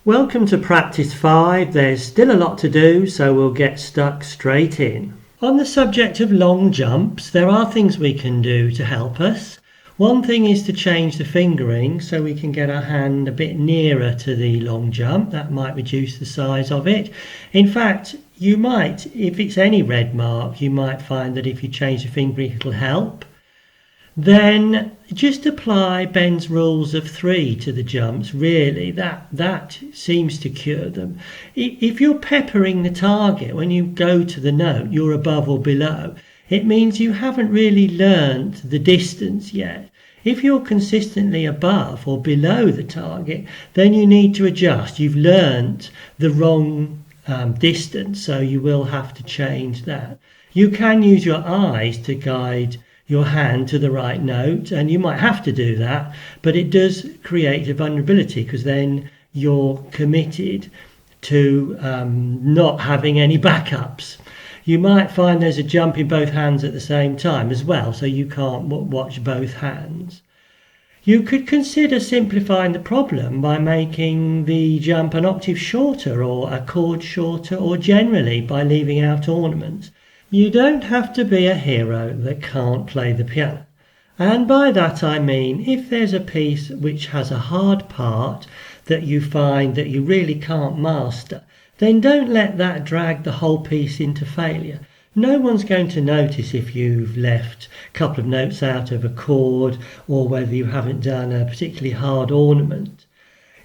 Welcome to practice 5. There's still a lot to do, so we'll get stuck straight in. On the subject of long jumps, there are things we can do to help us. One thing is to change the fingering so we can get our hand a bit nearer to the long jump. That might reduce the size of it. In fact, you might, if it's any red mark, you might find that if you change the fingering it'll help. Then just apply Ben's rules of 3 to the jumps. Really, that seems to cure them. If you're peppering the target when you go to the note, you're above or below, it means you haven't really learned the distance yet. If you're consistently above or below the target, then you need to adjust. You've learned the wrong distance, so you will have to change that. You can use your eyes to guide your hand to the right note, and you might have to do that, but it does create a vulnerability because then you're committed to not having any backups. You might find there's a jump in both hands at the same time as well, so you can't watch both hands. You could consider simplifying the problem by making the jump an octave shorter or a chord shorter, or generally by leaving out ornaments. You don't have to be a hero that can't play the piano. And by that I mean, if there's a piece which has a hard part that you find that you really can't master, then don't let that drag the whole piece into failure. No one's going to notice if you've left a couple of notes out of a chord or whether you haven't done a particularly hard ornament.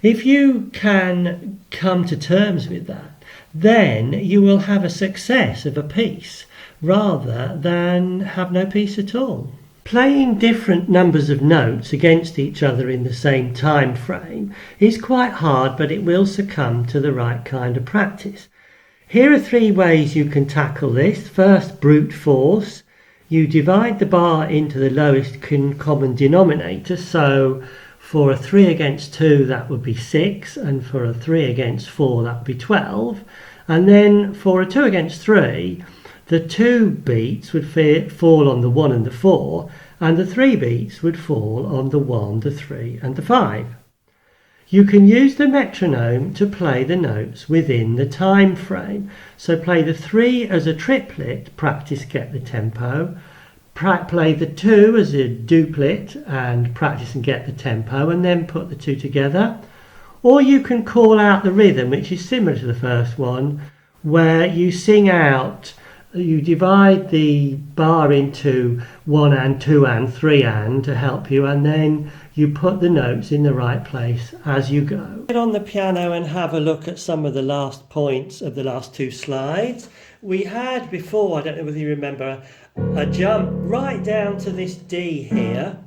If you can come to terms with that, then you will have a success of a piece rather than have no piece at all. Playing different numbers of notes against each other in the same time frame is quite hard, but it will succumb to the right kind of practice. Here are 3 ways you can tackle this. First, brute force. You divide the bar into the lowest common denominator, so for a 3 against 2 that would be 6, and for a 3 against 4 that would be 12, and then for a 2 against 3 the 2 beats would fall on the 1 and the 4, and the 3 beats would fall on the 1, the 3 and the 5. You can use the metronome to play the notes within the time frame. So play the 3 as a triplet, practice get the tempo. Play the 2 as a duplet and practice and get the tempo, and then put the 2 together. Or you can call out the rhythm, which is similar to the first one, where you sing out. You divide the bar into 1 and 2 and 3 and to help you, and then you put the notes in the right place as you go. Get on the piano and have a look at some of the last points of the last 2 slides. We had before, I don't know whether you remember, a jump right down to this D here,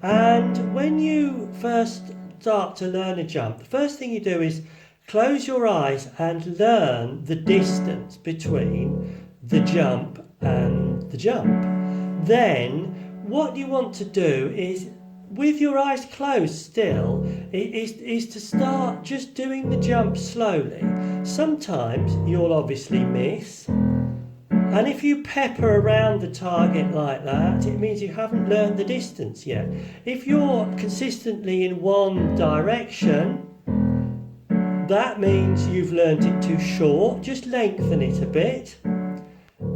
and when you first start to learn a jump, the first thing you do is close your eyes and learn the distance between the jump and the jump. Then what you want to do is, with your eyes closed still, is to start just doing the jump slowly. Sometimes you'll obviously miss, and if you pepper around the target like that, it means you haven't learned the distance yet. If you're consistently in one direction, that means you've learned it too short. Just lengthen it a bit.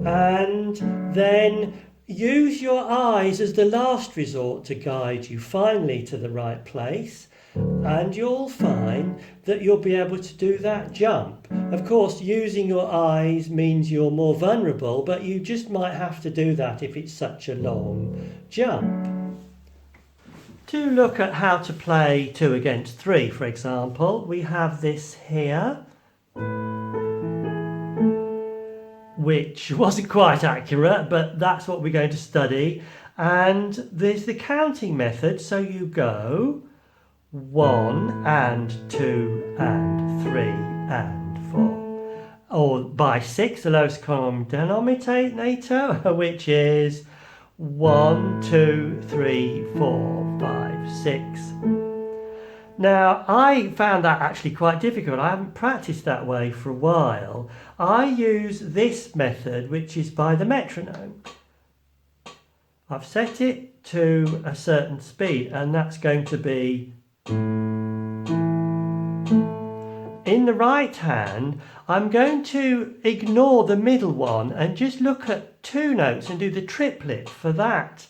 And then use your eyes as the last resort to guide you finally to the right place, and you'll find that you'll be able to do that jump. Of course, using your eyes means you're more vulnerable, but you just might have to do that if it's such a long jump. To look at how to play 2 against 3, for example, we have this here, which wasn't quite accurate, but that's what we're going to study. And there's the counting method, so you go 1 and 2 and 3 and 4. Or by 6, the lowest common denominator, which is 1, 2, 3, 4, 5, 6. Now, I found that actually quite difficult. I haven't practiced that way for a while. I use this method, which is by the metronome. I've set it to a certain speed, and that's going to be in the right hand, I'm going to ignore the middle one and just look at 2 notes and do the triplet for that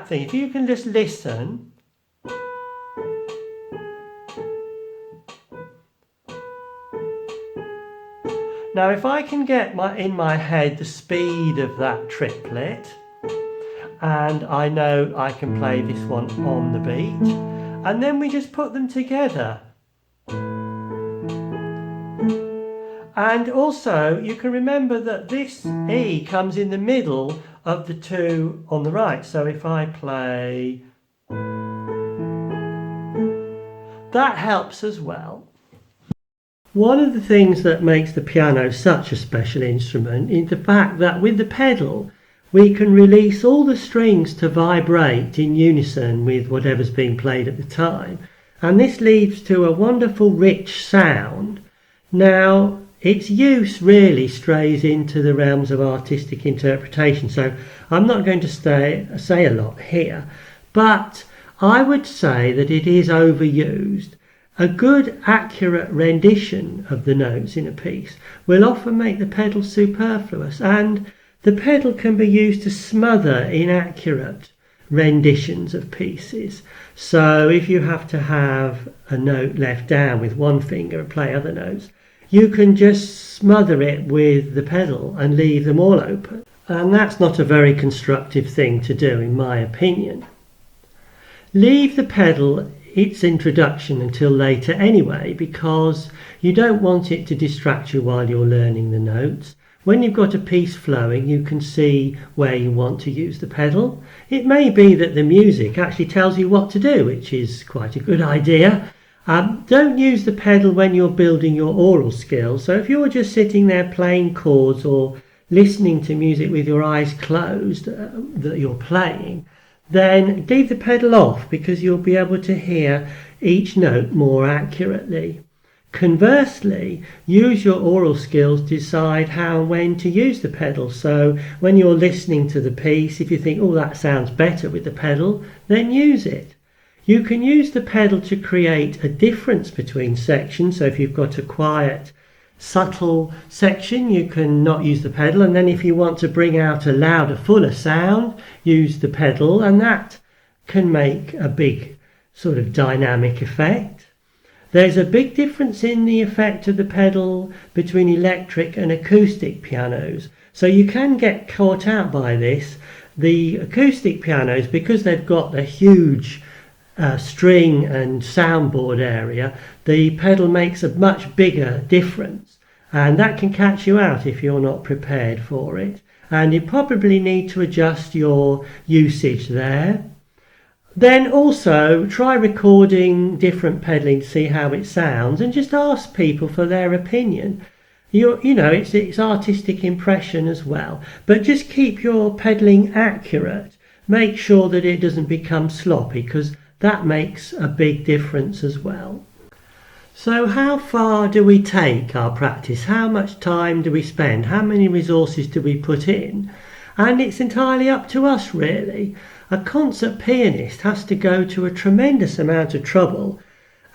thing. If you can just listen. Now if I can get in my head the speed of that triplet, and I know I can play this one on the beat, and then we just put them together. And also you can remember that this E comes in the middle of the 2 on the right. So if I play, that helps as well. One of the things that makes the piano such a special instrument is the fact that with the pedal we can release all the strings to vibrate in unison with whatever's being played at the time, and this leads to a wonderful rich sound. Now its use really strays into the realms of artistic interpretation, so I'm not going to say a lot here, but I would say that it is overused. A good, accurate rendition of the notes in a piece will often make the pedal superfluous, and the pedal can be used to smother inaccurate renditions of pieces. So if you have to have a note left down with one finger and play other notes, you can just smother it with the pedal and leave them all open. And that's not a very constructive thing to do, in my opinion. Leave the pedal its introduction until later anyway, because you don't want it to distract you while you're learning the notes. When you've got a piece flowing, you can see where you want to use the pedal. It may be that the music actually tells you what to do, which is quite a good idea. Don't use the pedal when you're building your oral skills. So if you're just sitting there playing chords or listening to music with your eyes closed that you're playing, then leave the pedal off, because you'll be able to hear each note more accurately. Conversely, use your oral skills to decide how and when to use the pedal. So when you're listening to the piece, if you think, oh, that sounds better with the pedal, then use it. You can use the pedal to create a difference between sections. So if you've got a quiet, subtle section, you can not use the pedal, and then if you want to bring out a louder, fuller sound, use the pedal, and that can make a big sort of dynamic effect. There's a big difference in the effect of the pedal between electric and acoustic pianos, so you can get caught out by this. The acoustic pianos, because they've got a huge string and soundboard area, the pedal makes a much bigger difference, and that can catch you out if you're not prepared for it, and you probably need to adjust your usage there. Then also try recording different pedaling to see how it sounds, and just ask people for their opinion. You know, it's artistic impression as well, but just keep your pedaling accurate. Make sure that it doesn't become sloppy, because that makes a big difference as well. So how far do we take our practice? How much time do we spend? How many resources do we put in? And it's entirely up to us, really. A concert pianist has to go to a tremendous amount of trouble.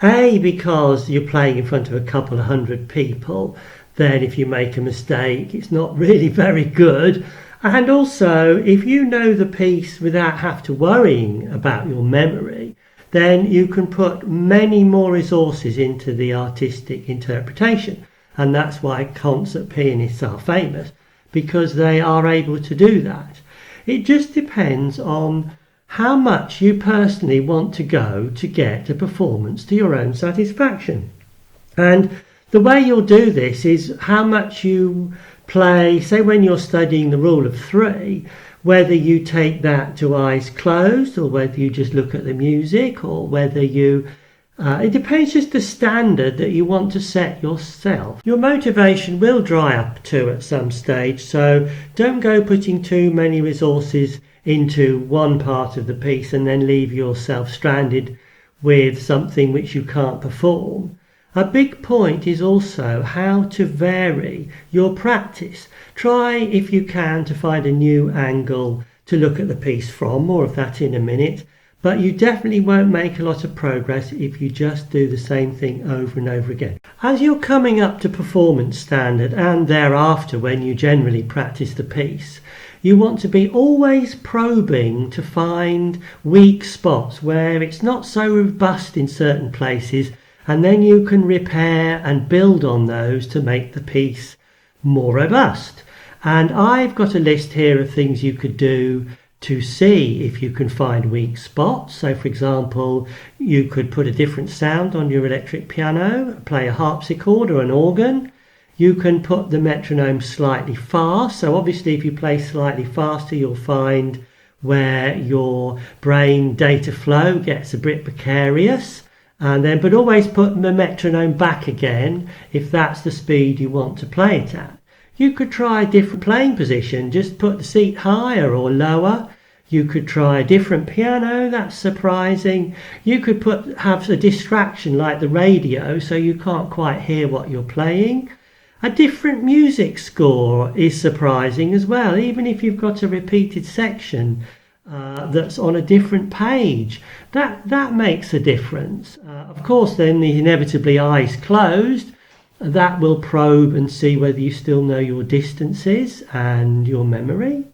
A, because you're playing in front of a couple of hundred people, then if you make a mistake, it's not really very good. And also, if you know the piece without having to worrying about your memory, then you can put many more resources into the artistic interpretation. And that's why concert pianists are famous, because they are able to do that. It just depends on how much you personally want to go to get a performance to your own satisfaction. And the way you'll do this is how much you play, say when you're studying the rule of 3, whether you take that to eyes closed or whether you just look at the music, or whether you it depends just the standard that you want to set yourself. Your motivation will dry up too at some stage, so don't go putting too many resources into one part of the piece and then leave yourself stranded with something which you can't perform. A big point is also how to vary your practice. Try, if you can, to find a new angle to look at the piece from, more of that in a minute. but you definitely won't make a lot of progress if you just do the same thing over and over again. As you're coming up to performance standard and thereafter when you generally practice the piece, you want to be always probing to find weak spots where it's not so robust in certain places, and then you can repair and build on those to make the piece more robust. And I've got a list here of things you could do to see if you can find weak spots. So for example, you could put a different sound on your electric piano, play a harpsichord or an organ. You can put the metronome slightly fast. So obviously if you play slightly faster, you'll find where your brain data flow gets a bit precarious. But always put the metronome back again if that's the speed you want to play it at. You could try a different playing position, just put the seat higher or lower. You could try a different piano, that's surprising. You could have a distraction like the radio so you can't quite hear what you're playing. A different music score is surprising as well, even if you've got a repeated section that's on a different page. That makes a difference. Of course, then the inevitably eyes closed. That will probe and see whether you still know your distances and your memory.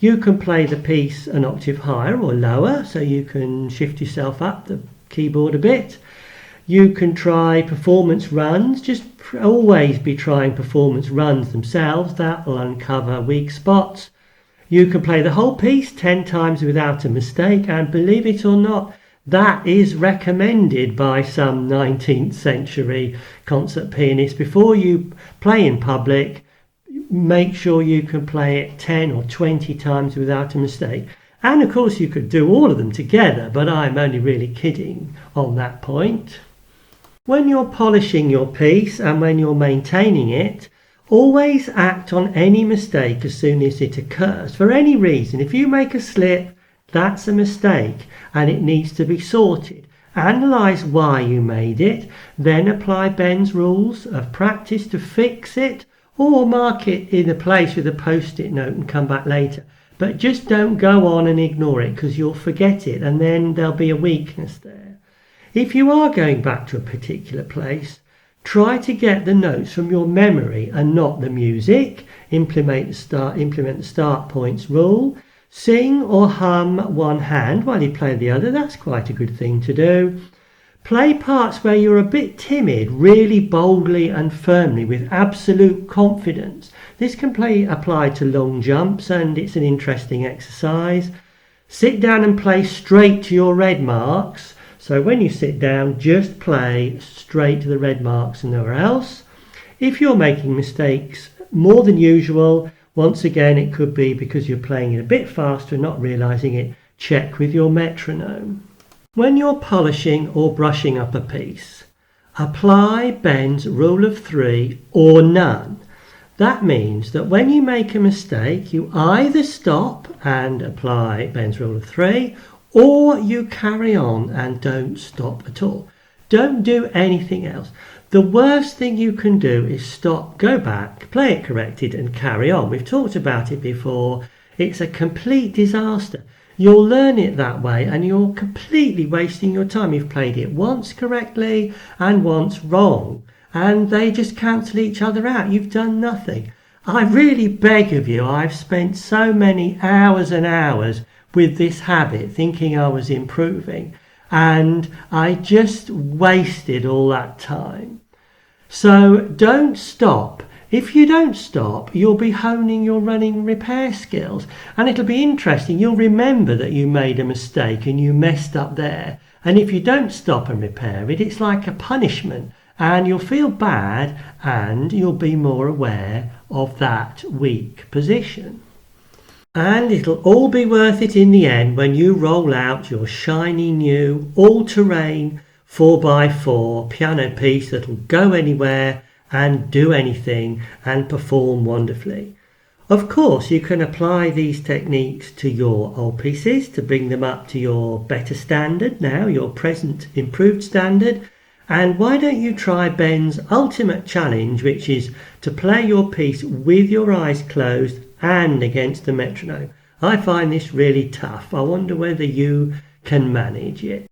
You can play the piece an octave higher or lower, so you can shift yourself up the keyboard a bit. You can try performance runs. Just always be trying performance runs themselves. That will uncover weak spots. You can play the whole piece 10 times without a mistake, and believe it or not, that is recommended by some 19th century concert pianists. Before you play in public, make sure you can play it 10 or 20 times without a mistake. And of course you could do all of them together, but I'm only really kidding on that point. When you're polishing your piece and when you're maintaining it, always act on any mistake as soon as it occurs. For any reason, if you make a slip, that's a mistake and it needs to be sorted. Analyse why you made it, then apply Ben's rules of practice to fix it, or mark it in a place with a post-it note and come back later. But just don't go on and ignore it, because you'll forget it and then there'll be a weakness there. If you are going back to a particular place, try to get the notes from your memory and not the music. Implement the start points rule. Sing or hum one hand while you play the other. That's quite a good thing to do. Play parts where you're a bit timid, really boldly and firmly with absolute confidence. This can apply to long jumps, and it's an interesting exercise. Sit down and play straight to your red marks. So when you sit down, just play straight to the red marks and nowhere else. If you're making mistakes more than usual, once again, it could be because you're playing it a bit faster and not realising it. Check with your metronome. When you're polishing or brushing up a piece, apply Ben's rule of 3 or none. That means that when you make a mistake, you either stop and apply Ben's rule of 3, or you carry on and don't stop at all. Don't do anything else. The worst thing you can do is stop, go back, play it corrected and carry on. We've talked about it before. It's a complete disaster. You'll learn it that way and you're completely wasting your time. You've played it once correctly and once wrong, and they just cancel each other out. You've done nothing. I really beg of you, I've spent so many hours and hours with this habit thinking I was improving, and I just wasted all that time. So don't stop. If you don't stop, you'll be honing your running repair skills, and it'll be interesting. You'll remember that you made a mistake and you messed up there. And if you don't stop and repair it, it's like a punishment, and you'll feel bad and you'll be more aware of that weak position. And it'll all be worth it in the end when you roll out your shiny new all-terrain 4x4 piano piece that'll go anywhere and do anything and perform wonderfully. Of course, you can apply these techniques to your old pieces to bring them up to your better standard now, your present improved standard. And why don't you try Ben's ultimate challenge, which is to play your piece with your eyes closed and against the metronome. I find this really tough. I wonder whether you can manage it.